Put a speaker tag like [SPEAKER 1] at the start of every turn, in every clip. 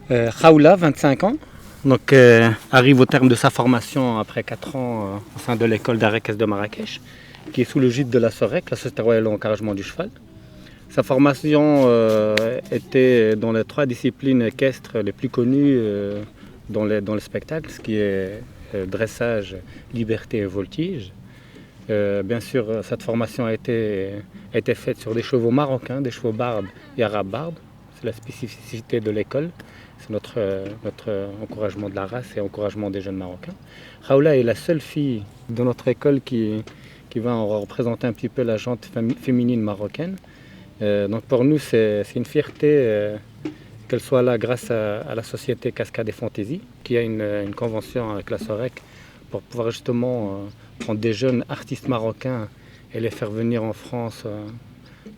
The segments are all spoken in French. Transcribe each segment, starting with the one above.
[SPEAKER 1] Khaoula, 25 ans. Donc, arrive au terme de sa formation après 4 ans au sein de l'école d'art équestre de Marrakech, qui est sous le gîte de la SOREC, la Société royale d'encouragement du cheval. Sa formation était dans les 3 disciplines équestres les plus connues dans le spectacle, ce qui est dressage, liberté et voltige. Bien sûr, cette formation a été faite sur des chevaux marocains, des chevaux barbes et arabes barbes. C'est la spécificité de l'école. C'est notre encouragement de la race et encouragement des jeunes Marocains. Khaoula est la seule fille de notre école qui va représenter un petit peu la gente féminine marocaine. Donc pour nous, c'est une fierté qu'elle soit là grâce à la société Cascade et Fantaisie, qui a une convention avec la SOREC pour pouvoir justement prendre des jeunes artistes marocains et les faire venir en France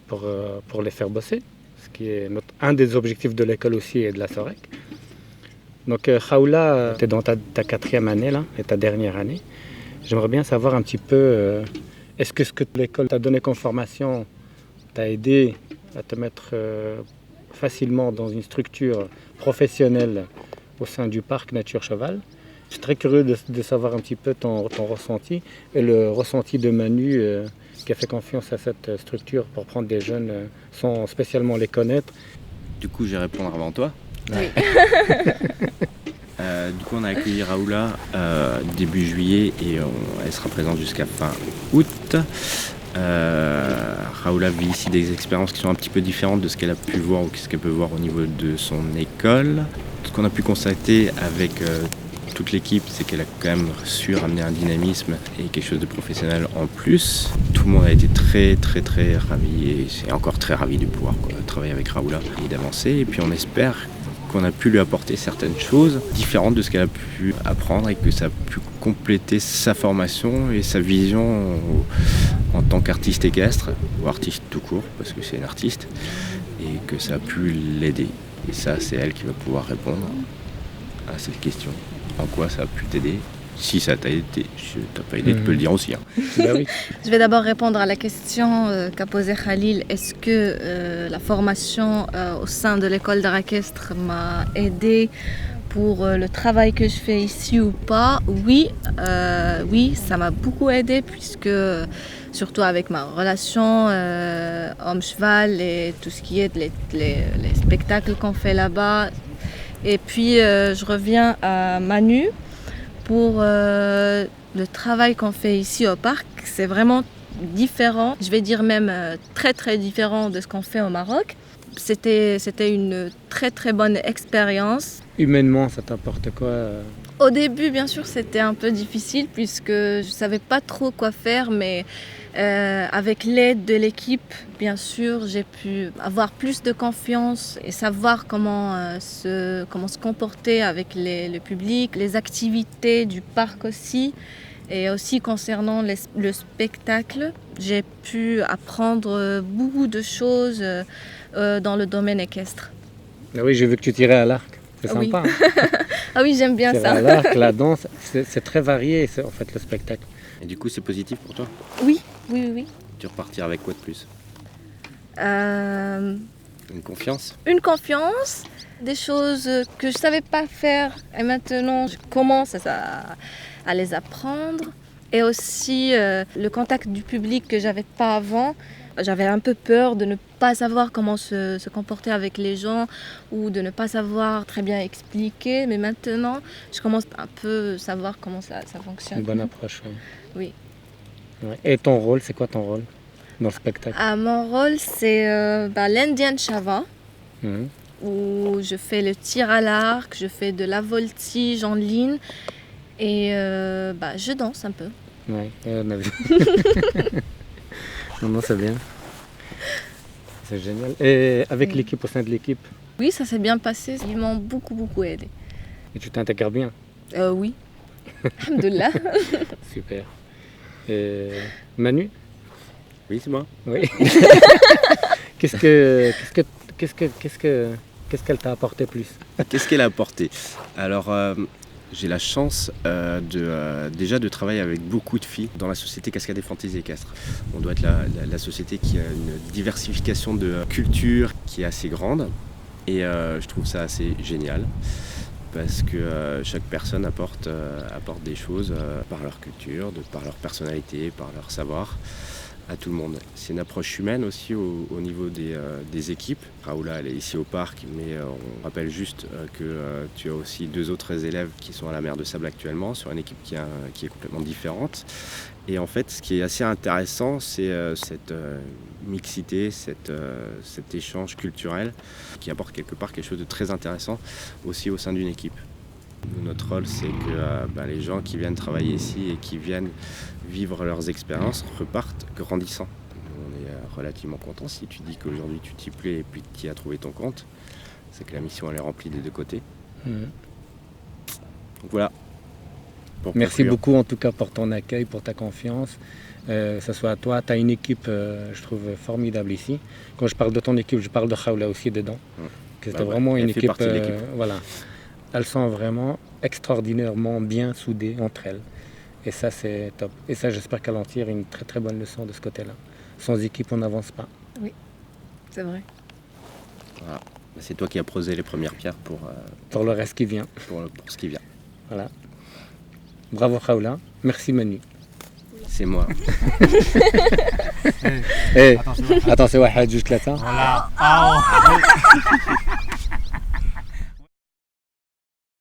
[SPEAKER 1] pour les faire bosser, ce qui est un des objectifs de l'école aussi et de la SOREC. Donc Khaoula, tu es dans ta 4e année là, et ta dernière année. J'aimerais bien savoir un petit peu, est-ce que ce que l'école t'a donné comme formation t'a aidé à te mettre facilement dans une structure professionnelle au sein du parc Nature Cheval. Je suis très curieux de savoir un petit peu ton ressenti et le ressenti de Manu qui a fait confiance à cette structure pour prendre des jeunes sans spécialement les connaître.
[SPEAKER 2] Du coup, je vais répondre avant toi.
[SPEAKER 3] Oui.
[SPEAKER 2] Du coup, on a accueilli Khaoula début juillet et elle sera présente jusqu'à fin août. Khaoula vit ici des expériences qui sont un petit peu différentes de ce qu'elle a pu voir ou ce qu'elle peut voir au niveau de son école. Ce qu'on a pu constater avec toute l'équipe, c'est qu'elle a quand même su ramener un dynamisme et quelque chose de professionnel en plus. Tout le monde a été très très très ravi et c'est encore très ravi de pouvoir travailler avec Khaoula et d'avancer. Et puis on espère qu'on a pu lui apporter certaines choses différentes de ce qu'elle a pu apprendre et que ça a pu compléter sa formation et sa vision en tant qu'artiste équestre, ou artiste tout court, parce que c'est une artiste, et que ça a pu l'aider. Et ça, c'est elle qui va pouvoir répondre à cette question. En quoi ça a pu t'aider ? Si ça t'a aidé, si ça t'a pas aidé, tu peux le dire aussi. Hein.
[SPEAKER 1] Bah oui.
[SPEAKER 3] Je vais d'abord répondre à la question qu'a posée Khalil. Est-ce que la formation au sein de l'école d'art équestre m'a aidé pour le travail que je fais ici ou pas ? Oui, ça m'a beaucoup aidé puisque surtout avec ma relation homme-cheval et tout ce qui est les spectacles qu'on fait là-bas. Et puis je reviens à Manu. Pour le travail qu'on fait ici au parc, c'est vraiment différent. Je vais dire même très très différent de ce qu'on fait au Maroc. C'était une très très bonne expérience.
[SPEAKER 1] Humainement, ça t'apporte quoi
[SPEAKER 3] Au début, bien sûr, c'était un peu difficile puisque je ne savais pas trop quoi faire, mais avec l'aide de l'équipe, bien sûr, j'ai pu avoir plus de confiance et savoir comment se comporter avec le public, les activités du parc aussi. Et aussi concernant le spectacle, j'ai pu apprendre beaucoup de choses dans le domaine équestre.
[SPEAKER 1] Ah oui, j'ai vu que tu tirais à l'arc. C'est
[SPEAKER 3] Ah oui.
[SPEAKER 1] sympa. Hein.
[SPEAKER 3] Ah oui, j'aime bien
[SPEAKER 1] Tirer
[SPEAKER 3] ça.
[SPEAKER 1] à l'arc, la danse, c'est très varié en fait le spectacle.
[SPEAKER 2] Et du coup, c'est positif pour toi ?
[SPEAKER 3] Oui.
[SPEAKER 2] Tu repartir avec quoi de plus ?
[SPEAKER 3] Euh,
[SPEAKER 2] Une confiance ?
[SPEAKER 3] Une confiance, des choses que je ne savais pas faire et maintenant je commence à les apprendre. Et aussi le contact du public que je n'avais pas avant. J'avais un peu peur de ne pas savoir comment se comporter avec les gens ou de ne pas savoir très bien expliquer. Mais maintenant, je commence un peu à savoir comment ça fonctionne.
[SPEAKER 1] Une bonne approche.
[SPEAKER 3] Oui.
[SPEAKER 1] Ouais. Et ton rôle, c'est quoi ton rôle dans le spectacle ?
[SPEAKER 3] Mon rôle, c'est l'Indian Shava. Où je fais le tir à l'arc, je fais de la voltige en ligne et je danse un peu.
[SPEAKER 1] Ouais, on a vu. Non, c'est bien. C'est génial. Et avec l'équipe, au sein de l'équipe,
[SPEAKER 3] Oui, ça s'est bien passé. Ils m'ont beaucoup aidé.
[SPEAKER 1] et tu t'intègres bien.
[SPEAKER 3] Oui. Alhamdoulilah.
[SPEAKER 1] Super. Et Manu ?
[SPEAKER 2] Oui, c'est moi.
[SPEAKER 1] Oui. Qu'est-ce qu'elle t'a apporté plus ?
[SPEAKER 2] Qu'est-ce qu'elle a apporté ? Alors, j'ai la chance déjà de travailler avec beaucoup de filles dans la société Cascade et Fantaisie équestre. On doit être la société qui a une diversification de culture qui est assez grande. Et je trouve ça assez génial parce que chaque personne apporte des choses par leur culture, par leur personnalité, par leur savoir à tout le monde. C'est une approche humaine aussi au niveau des équipes. Raoula, elle est ici au parc, mais on rappelle juste que tu as aussi 2 autres élèves qui sont à la Mer de Sable actuellement, sur une équipe qui est complètement différente. Et en fait, ce qui est assez intéressant, c'est cette mixité, cet échange culturel qui apporte quelque part quelque chose de très intéressant aussi au sein d'une équipe. Nous, notre rôle, c'est que les gens qui viennent travailler ici et qui viennent vivre leurs expériences repartent grandissants. On est relativement contents. Si tu dis qu'aujourd'hui tu t'y plais et puis que tu y as trouvé ton compte, c'est que la mission elle est remplie des 2 côtés. Donc voilà.
[SPEAKER 1] Merci beaucoup en tout cas pour ton accueil, pour ta confiance. Que ce soit à toi, tu as une équipe, je trouve, formidable ici. Quand je parle de ton équipe, je parle de Khaoula aussi dedans. C'était vraiment une équipe, voilà. Elles sont vraiment extraordinairement bien soudées entre elles. Et ça, c'est top. Et ça, j'espère qu'elle en tire une très très bonne leçon de ce côté-là. Sans équipe, on n'avance pas.
[SPEAKER 3] Oui, c'est vrai.
[SPEAKER 2] Voilà. C'est toi qui as posé les premières pierres pour
[SPEAKER 1] le reste qui vient.
[SPEAKER 2] Pour ce qui vient.
[SPEAKER 1] Voilà. Bravo Khaoula. Merci Manu.
[SPEAKER 2] C'est moi.
[SPEAKER 1] Hey, attends, c'est Wahed, juste là.
[SPEAKER 4] Voilà.